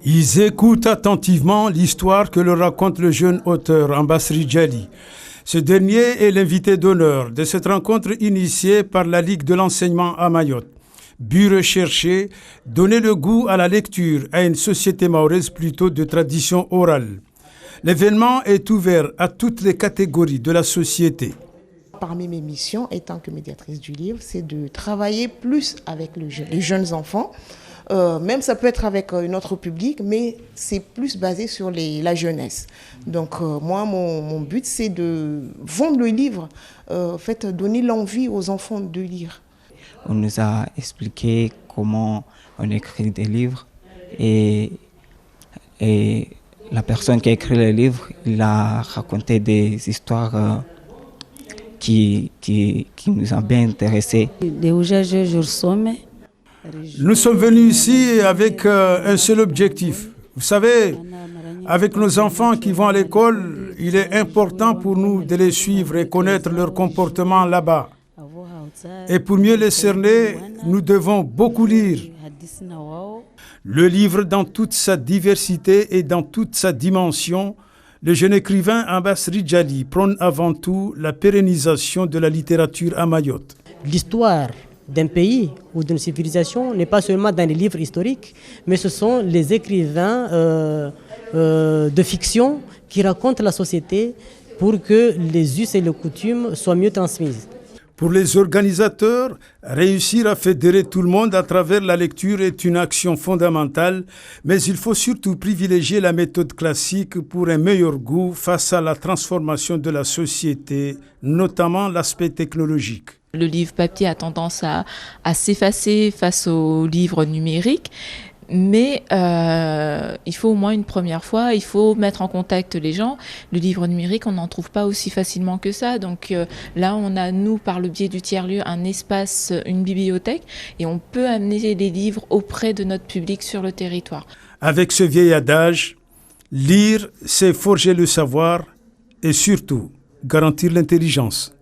Ils écoutent attentivement l'histoire que leur raconte le jeune auteur Abbas Ridjali. Ce dernier est l'invité d'honneur de cette rencontre initiée par la Ligue de l'enseignement à Mayotte. But recherché, donner le goût à la lecture à une société mahoraise plutôt de tradition orale. L'événement est ouvert à toutes les catégories de la société. Parmi mes missions, étant que médiatrice du livre, c'est de travailler plus avec les jeunes enfants. Même ça peut être avec un autre public, mais c'est plus basé sur la jeunesse. Donc moi, mon but, c'est de vendre le livre, donner l'envie aux enfants de lire. On nous a expliqué comment on écrit des livres et la personne qui a écrit le livre, il a raconté des histoires qui nous ont bien intéressés. Nous sommes venus ici avec un seul objectif. Vous savez, avec nos enfants qui vont à l'école, il est important pour nous de les suivre et connaître leur comportement là-bas. Et pour mieux les cerner, nous devons beaucoup lire. Le livre dans toute sa diversité et dans toute sa dimension, le jeune écrivain Abbas Ridjali prône avant tout la pérennisation de la littérature à Mayotte. L'histoire d'un pays ou d'une civilisation n'est pas seulement dans les livres historiques, mais ce sont les écrivains de fiction qui racontent la société pour que les us et les coutumes soient mieux transmises. Pour les organisateurs, réussir à fédérer tout le monde à travers la lecture est une action fondamentale, mais il faut surtout privilégier la méthode classique pour un meilleur goût face à la transformation de la société, notamment l'aspect technologique. Le livre papier a tendance à s'effacer face au livre numérique, mais il faut au moins une première fois, il faut mettre en contact les gens. Le livre numérique, on n'en trouve pas aussi facilement que ça. Donc là, on a, nous, par le biais du tiers-lieu, un espace, une bibliothèque, et on peut amener les livres auprès de notre public sur le territoire. Avec ce vieil adage, lire, c'est forger le savoir et surtout garantir l'intelligence.